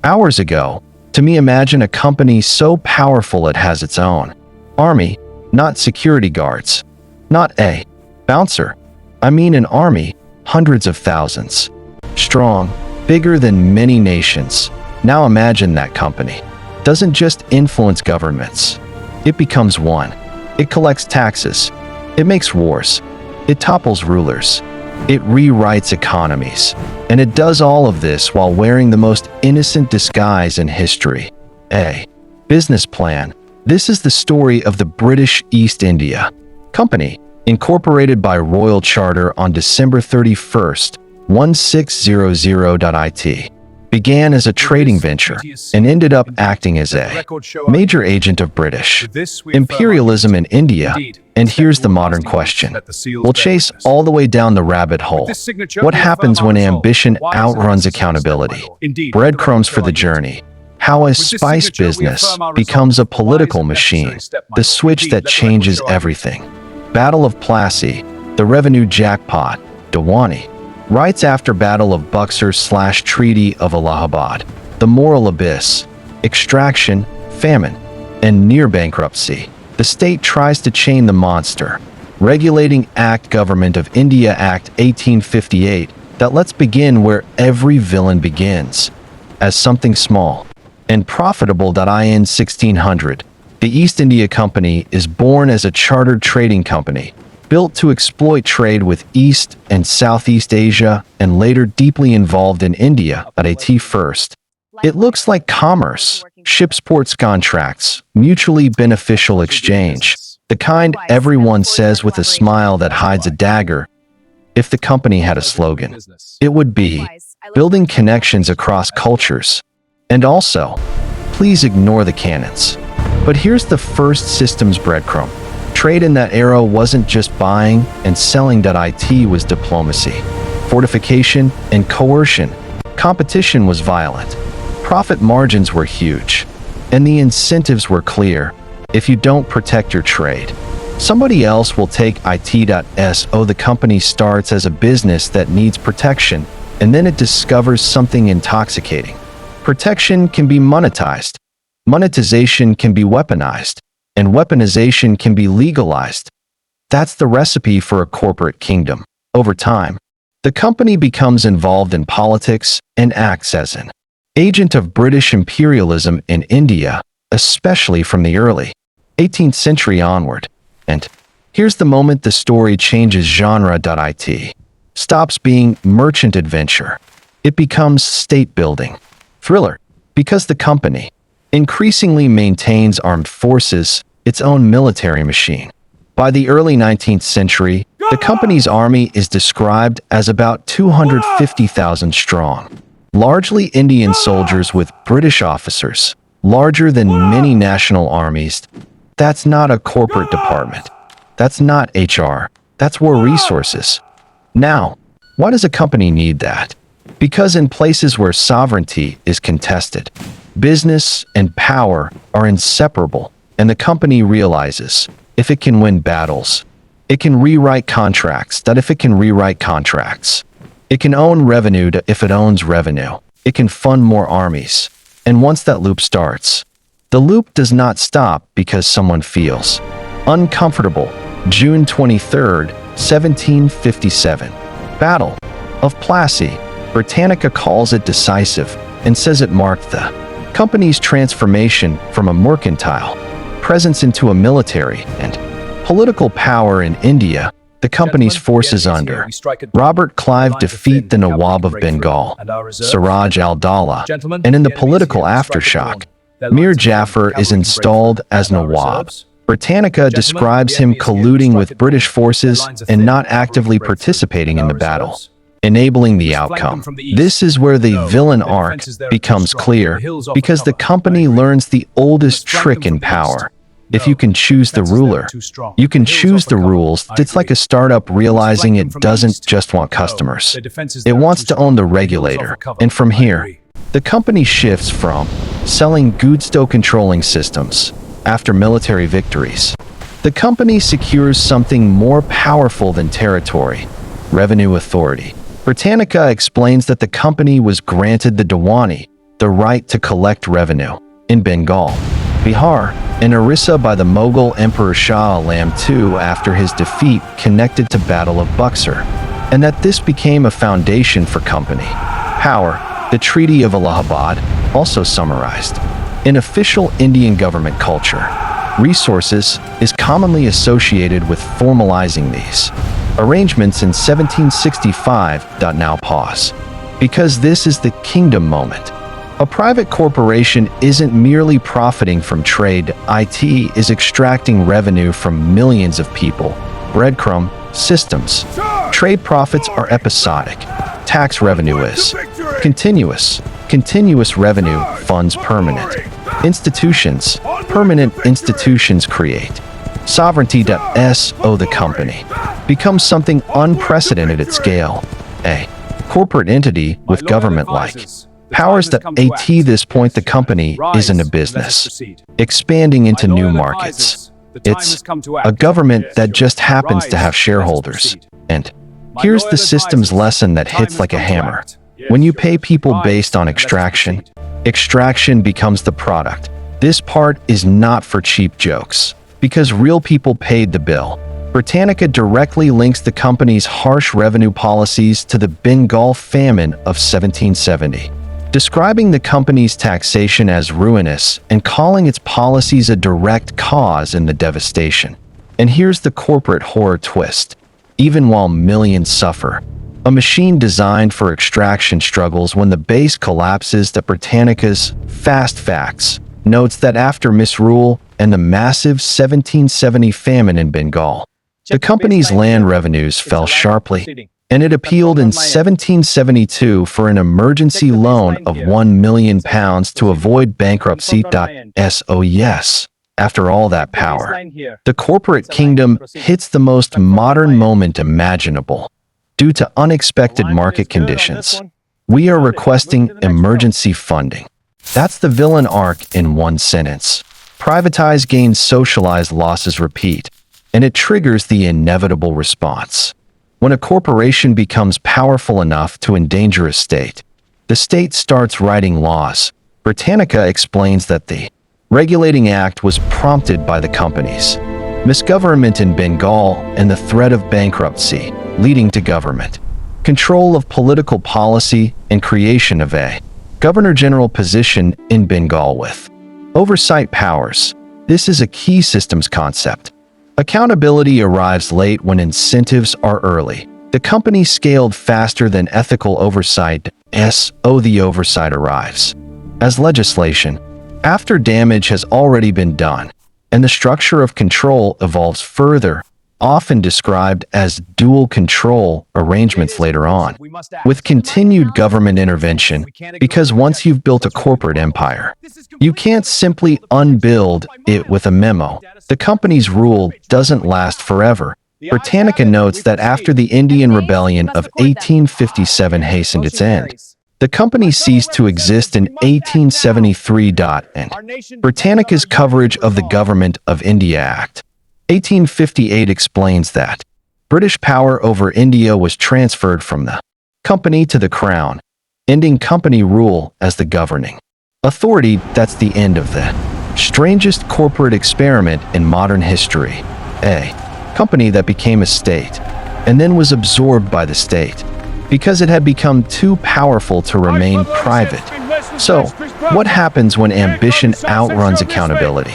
Hours ago, to me imagine a company so powerful it has its own army, not security guards, not a bouncer. I mean an army, hundreds of thousands, strong, bigger than many nations. Now imagine that company doesn't just influence governments. It becomes one. It collects taxes. It makes wars. It topples rulers. It rewrites economies. And it does all of this while wearing the most innocent disguise in history. A business plan. This is the story of the British East India Company, incorporated by Royal Charter on December 31st, 1600. Began as a trading venture and ended up acting as a major agent of British imperialism in India. And here's the modern question. We'll chase all the way down the rabbit hole. What happens when ambition outruns accountability? Breadcrumbs for the journey. How a spice business becomes a political machine, the switch that changes everything. Battle of Plassey, the revenue jackpot, Diwani. Writes after Battle of Buxar / Treaty of Allahabad, the moral abyss, extraction, famine, and near bankruptcy. The state tries to chain the monster. Regulating Act Government of India Act 1858 that lets begin where every villain begins, as something small and profitable. In 1600, the East India Company is born as a chartered trading company, built to exploit trade with East and Southeast Asia and later deeply involved in India at first. It looks like commerce, ships ports contracts, mutually beneficial exchange, the kind everyone says with a smile that hides a dagger. If the company had a slogan, it would be, building connections across cultures. And also, please ignore the cannons. But here's the first systems breadcrumb. Trade in that era wasn't just buying and selling. It was diplomacy, fortification, and coercion. Competition was violent. Profit margins were huge. And the incentives were clear. If you don't protect your trade, somebody else will take it. The company starts as a business that needs protection, and then it discovers something intoxicating. Protection can be monetized. Monetization can be weaponized. And weaponization can be legalized. That's the recipe for a corporate kingdom. Over time, the company becomes involved in politics and acts as an agent of British imperialism in India, especially from the early 18th century onward. And here's the moment the story changes genre. It stops being merchant adventure. It becomes state-building thriller, because the company increasingly maintains armed forces, its own military machine. By the early 19th century, the company's army is described as about 250,000 strong, largely Indian soldiers with British officers, larger than many national armies. That's not a corporate department. That's not HR. That's war resources. Now, why does a company need that? Because in places where sovereignty is contested, business and power are inseparable, and the company realizes if it can win battles, it can rewrite contracts. If it can rewrite contracts, it can own revenue. If it owns revenue, it can fund more armies. And once that loop starts, the loop does not stop because someone feels uncomfortable. June 23rd, 1757. Battle of Plassey. Britannica calls it decisive and says it marked the company's transformation from a mercantile presence into a military and political power in India. The company's forces under Robert Clive defeat the Nawab of Bengal, Siraj al-Dawla, and in the political aftershock, Mir Jafar is installed as Nawab. Britannica describes him colluding with British forces and not actively participating in the battle, enabling the outcome. This is where the villain arc becomes clear, because the company learns the oldest trick in power. If you can choose the ruler, you can choose the rules. It's like a startup realizing it doesn't just want customers. It wants to own the regulator. And from here, the company shifts from selling goods to controlling systems. After military victories, the company secures something more powerful than territory: revenue authority. Britannica explains that the company was granted the Diwani, the right to collect revenue in Bengal, Bihar, and Orissa by the Mughal Emperor Shah Alam II after his defeat connected to Battle of Buxar, and that this became a foundation for company power. The Treaty of Allahabad, also summarized. In official Indian government culture, resources is commonly associated with formalizing these arrangements in 1765. Now pause. Because this is the kingdom moment. A private corporation isn't merely profiting from trade, it is extracting revenue from millions of people. Breadcrumb systems. Trade profits are episodic. Tax revenue is continuous. Continuous revenue funds permanent. Institutions. Permanent institutions create sovereignty. So the company becomes something unprecedented at scale. A corporate entity with government-like powers. At this point the company isn't a business expanding into new markets. It's a government that just happens to have shareholders. And here's the system's lesson that hits like a hammer. When you pay people based on extraction, extraction becomes the product. This part is not for cheap jokes, because real people paid the bill. Britannica directly links the company's harsh revenue policies to the Bengal famine of 1770, describing the company's taxation as ruinous and calling its policies a direct cause in the devastation. And here's the corporate horror twist. Even while millions suffer, a machine designed for extraction struggles when the base collapses. That Britannica's Fast Facts notes that after misrule and the massive 1770 famine in Bengal, the company's land revenues fell sharply, and it appealed in 1772 for an emergency loan of £1 million to avoid bankruptcy. So yes, after all that power, the corporate kingdom hits the most modern moment imaginable. Due to unexpected market conditions, we are requesting emergency funding. That's the villain arc in one sentence. Privatize gains, socialize losses, repeat. And it triggers the inevitable response. When a corporation becomes powerful enough to endanger a state, the state starts writing laws. Britannica explains that the Regulating Act was prompted by the company's misgovernment in Bengal and the threat of bankruptcy, leading to government control of political policy and creation of a Governor-General position in Bengal with oversight powers. This is a key systems concept. Accountability arrives late when incentives are early. The company scaled faster than ethical oversight. So the oversight arrives as legislation after damage has already been done, and the structure of control evolves further, often described as dual control arrangements later on, with continued government intervention, because once you've built a corporate empire, you can't simply unbuild it with a memo. The company's rule doesn't last forever. Britannica notes that after the Indian Rebellion of 1857 hastened its end, the company ceased to exist in 1873. And Britannica's coverage of the Government of India Act 1858 explains that British power over India was transferred from the company to the crown, ending company rule as the governing authority. That's the end of the strangest corporate experiment in modern history. A company that became a state and then was absorbed by the state because it had become too powerful to remain private. So, what happens when ambition outruns accountability?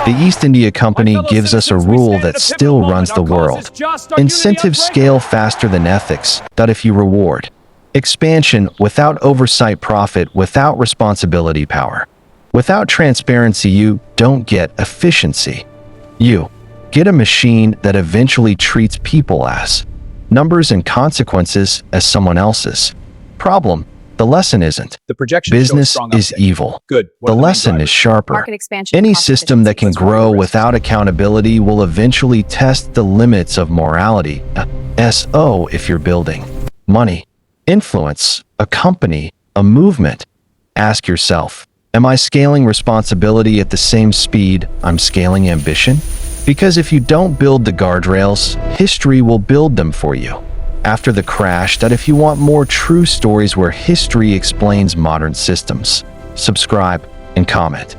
The East India Company gives us a rule that still runs the world. Incentives scale faster than ethics. That if you reward expansion without oversight, profit without responsibility, power without transparency, you don't get efficiency. You get a machine that eventually treats people as numbers and consequences as someone else's problem. The lesson isn't business is evil. The lesson is sharper. Any system that can grow without accountability will eventually test the limits of morality. So if you're building money, influence, a company, a movement, ask yourself, am I scaling responsibility at the same speed I'm scaling ambition? Because if you don't build the guardrails, history will build them for you. After the crash, that if you want more true stories where history explains modern systems, subscribe, and comment.